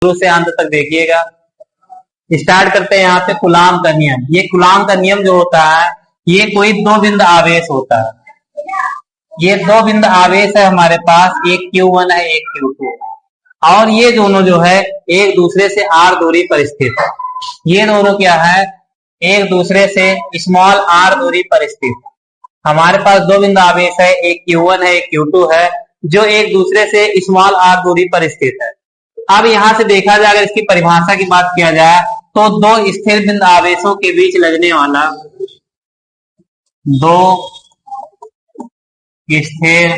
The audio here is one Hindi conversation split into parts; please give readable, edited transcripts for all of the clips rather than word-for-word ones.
शुरू से अंत तक देखिएगा। स्टार्ट करते हैं यहाँ पे कूलाम का नियम। ये कूलाम का नियम जो होता है, ये कोई दो बिंदु आवेश होता है। ये दो बिंदु आवेश है हमारे पास, एक Q1 है एक Q2, और ये दोनों जो है एक दूसरे से r दूरी पर स्थित है। ये दोनों क्या है, एक दूसरे से स्मॉल r दूरी पर स्थित है। हमारे पास दो बिंदु आवेश है, एक Q1 है एक Q2 है, जो एक दूसरे से स्मॉल r दूरी पर स्थित है। अब यहां से देखा जाए, अगर इसकी परिभाषा की बात किया जाए तो दो स्थिर बिंदु आवेशों के बीच लगने वाला, दो स्थिर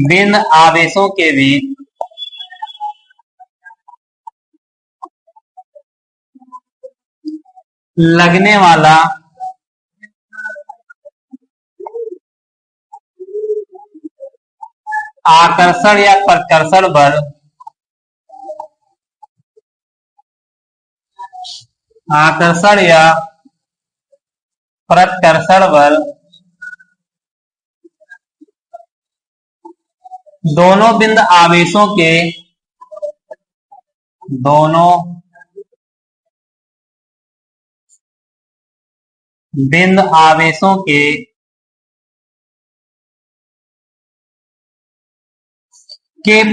बिंदु आवेशों के बीच लगने वाला आकर्षण या प्रकर्षण बल, आकर्षण या प्रकर्षण बल दोनों बिंदु आवेशों के, दोनों बिंदु आवेशों के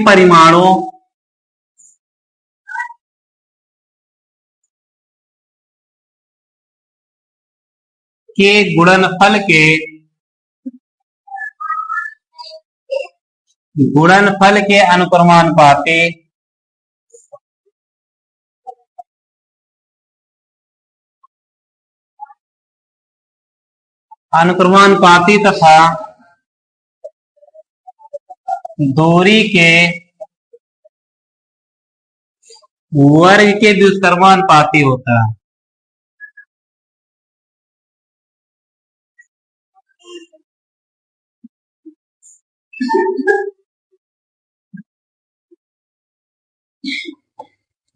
परिमाणों के गुणनफल के अनुक्रमानुपाती तथा दूरी के वर्ग के व्युत्क्रमानुपाती होता है।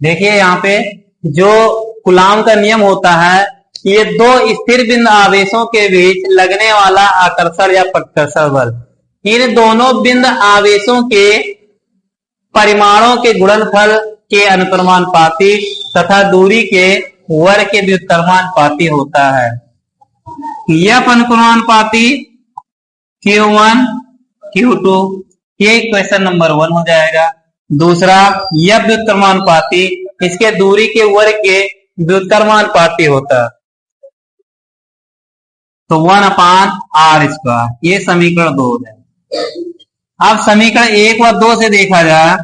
देखिए यहाँ पे जो कूलाम का नियम होता है, ये दो स्थिर बिंदु आवेशों के बीच लगने वाला आकर्षण या प्रकर्षण बल, इन दोनों बिंदु आवेशों के परिमाणों के गुणनफल के अनुक्रमानुपाती तथा दूरी के वर्ग के व्युत्क्रमानुपाती होता है। यह अनुक्रमानुपाती Q1 Q2, ये क्वेश्चन नंबर 1 हो जाएगा। दूसरा, यह व्युत्क्रमानुपाती इसके दूरी के वर्ग के व्युत्क्रमानुपाती होता है, तो 1/r², ये समीकरण 2 है। अब समीकरण 1 व 2 से देखा जाए,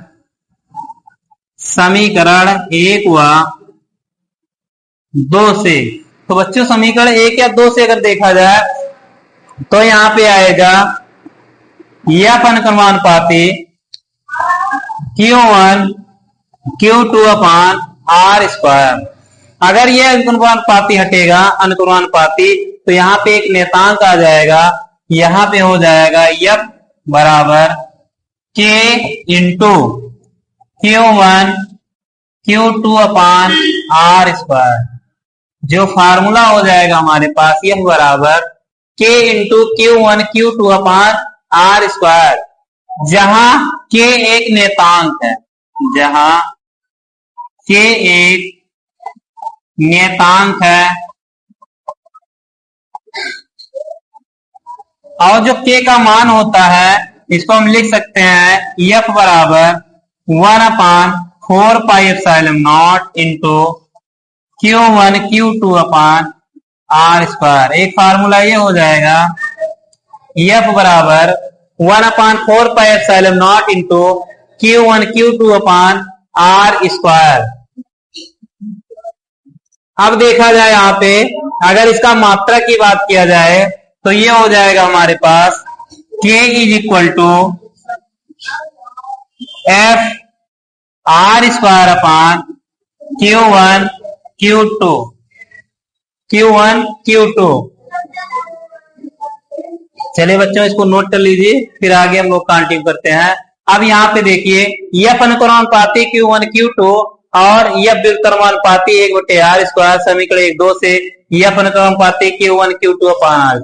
समीकरण 1 व 2 से, तो बच्चों समीकरण 1 या 2 से अगर देखा जाए तो यहां पे आएगा यह अनुक्रमानुपाती Q1 Q2/r²। अगर यह अनुक्रमानुपाती हटेगा, अनुक्रमानुपाती, तो यहाँ पे एक नियतांक आ जाएगा, यहाँ पे हो जाएगा F बराबर K इंटू Q1 Q2/r²। जो फार्मूला हो जाएगा हमारे पास F बराबर K इंटू Q1 Q2/r², जहां K एक नियतांक है, जहां K एक नियतांक है, और जो K का मान होता है इसको हम लिख सकते हैं F बराबर 1/4πε0 इंटू Q1 Q2/r²। एक फार्मूला ये हो जाएगा F बराबर 1/4πε0 इंटू Q1 Q2/r²। अब देखा जाए यहाँ पे, अगर इसका मात्रा की बात किया जाए तो ये हो जाएगा हमारे पास K is equal to F/r² Q1 Q2। चलिए बच्चों इसको नोट कर लीजिए, फिर आगे हम लोग कंटिन्यू करते हैं। अब यहाँ पे देखिए, यह अनुक्रमानुपाती Q1 Q2 और यह व्युत्क्रमानुपाती 1/r², समीकरण 1-2 से यह अनुक्रमानुपाती Q1 Q2/r²।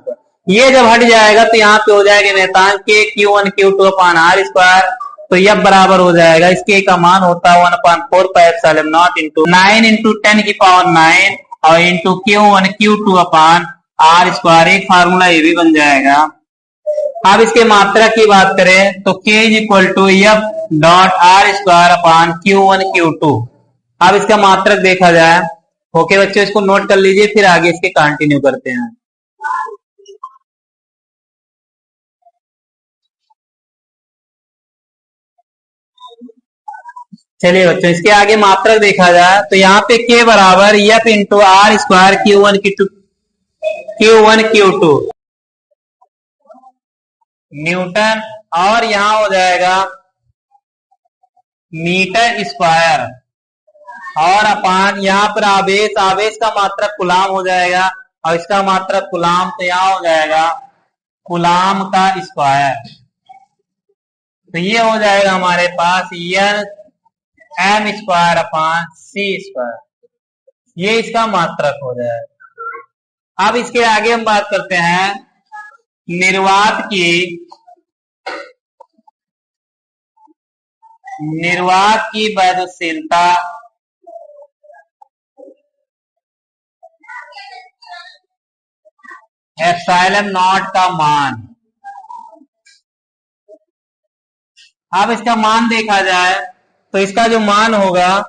ये जब हट जाएगा तो यहाँ पे हो जाएगा नियतांक Q1 Q2/r², तो तो यह बराबर हो जाएगा, इसके का मान होता है 1/4πε0 इंटू 9 इंटू 10 की पावर 9 और into Q1 Q2 upon R square. एक फार्मूला ये भी बन जाएगा। अब इसके मात्रा की बात करें तो K is equal to F dot R square upon Q1 Q2। अब इसका मात्रक देखा जाए। ओके बच्चों, इसको नोट कर लीजिए, फिर आगे इसके कंटिन्यू करते हैं। चलिए बच्चों, इसके आगे मात्रक देखा जाए तो यहाँ पे K बराबर F into R square Q1 Q2 newton, और यहाँ हो जाएगा मीटर स्क्वायर, और अपान यहाँ पर आवेश, आवेश का मात्रक गुलाम हो जाएगा और इसका मात्रक गुलाम, तो यहाँ हो जाएगा गुलाम का स्क्वायर। तो ये हो जाएगा हमारे पास एम स्क्वायर अपान सी स्क्वायर, ये इसका मात्रक हो जाएगा। अब इसके आगे हम बात करते हैं निर्वात की वैद्युतशीलता एप्सिलॉन नॉट का मान। अब इसका मान देखा जाए तो इसका जो मान होगा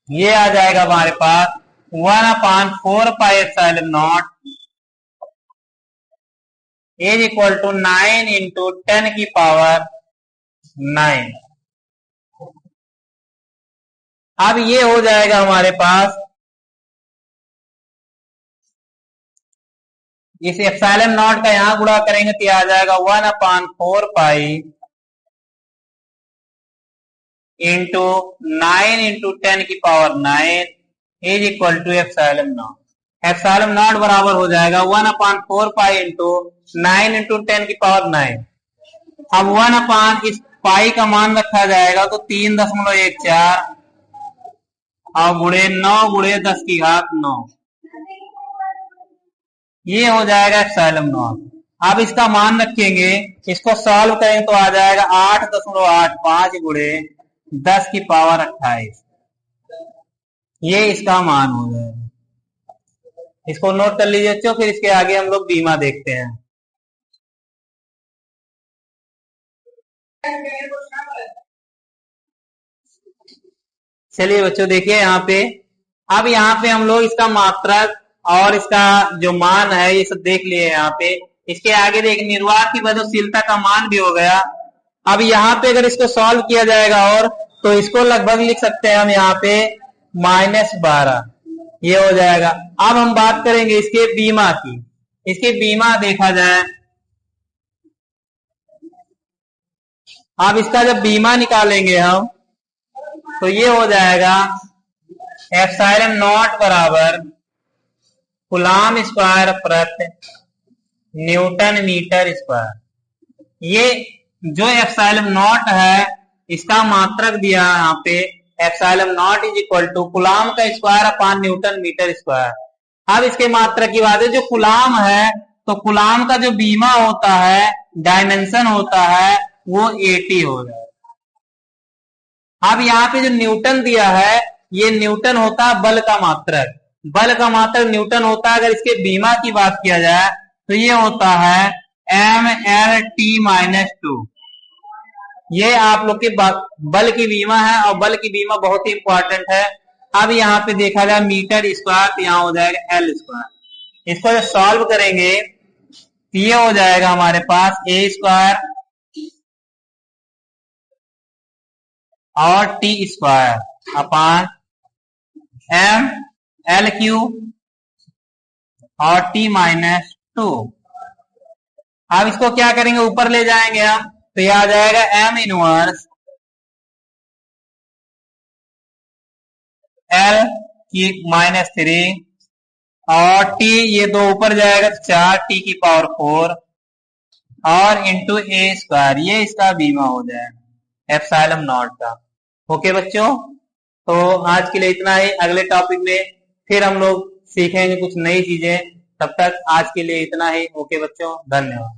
ये आ जाएगा हमारे पास 1/4πε0 इज इक्वल टू 9 इंटू 10 की पावर 9। अब ये हो जाएगा हमारे पास, इस एप्सिलॉन नॉट का यहां गुणा करेंगे तो आ जाएगा 1/4π इंटू 9 इंटू 10 की power 9 is equal to epsilon naught. Epsilon naught बराबर हो जाएगा 1/4π इंटू 9 इंटू 10 की पावर 9। अब 1 इस पाई का मान रखा जाएगा तो 3.14 और गुणे 9 गुणे 10 की घात 9, ये हो जाएगा एप्सिलॉन नॉट। अब इसका मान रखेंगे, इसको सॉल्व करेंगे तो आ जाएगा 8.85 गुणे 10 की पावर 28, ये इसका मान हो जाएगा। इसको नोट कर लीजिए बच्चों, फिर इसके आगे हम लोग बीमा देखते हैं। चलिए बच्चों देखिए यहाँ पे, अब यहाँ पे हम लोग इसका मात्रक और इसका जो मान है ये सब देख लिए यहाँ पे। इसके आगे देख निर्वात की वैद्युतशीलता का मान भी हो गया। अब यहाँ पे अगर इसको सॉल्व किया जाएगा और तो इसको लगभग लिख सकते हैं हम यहाँ पे -12, ये हो जाएगा। अब हम बात करेंगे इसके बीमा की। इसके बीमा देखा जाए, अब इसका जब बीमा निकालेंगे हम तो ये हो जाएगा एप्सिलॉन नॉट बराबर कूलम स्क्वायर प्रति न्यूटन मीटर स्क्वायर। ये जो एप्सिलॉन नॉट है इसका मात्रक दिया यहाँ पे, epsilon naught is equal to coulomb का square upon newton metre square. अब इसके मात्रक की बात है, जो कूलम है तो कूलम का जो बीमा होता है, डायमेंशन होता है वो 80 हो जाएगा। अब यहाँ पे जो न्यूटन दिया है ये न्यूटन होता है बल का मात्रक, बल का मात्रक न्यूटन होता है। अगर इसके बीमा की बात किया जाए तो ये होता है mLT-2, ये आप लोग के बल की बीमा है और बल की बीमा बहुत ही इंपॉर्टेंट है। अब यहाँ पे देखा जाए मीटर स्क्वायर तो यहाँ हो जाएगा L स्क्वायर। इसको जब सॉल्व करेंगे तो ये हो जाएगा हमारे पास A स्क्वायर और T स्क्वायर अपान ML³ और T-2। अब इसको क्या करेंगे, ऊपर ले जाएंगे हम तो यह आ जाएगा M इनवर्स L³ और T, ये 2 ऊपर जाएगा 4T की पावर 4 और इंटू A स्क्वायर, ये इसका बीमा हो जाएगा एप्सिलॉन नॉट का। ओके बच्चों, तो आज के लिए इतना ही। अगले टॉपिक में फिर हम लोग सीखेंगे कुछ नई चीजें। तब तक आज के लिए इतना ही। ओके बच्चों, धन्यवाद।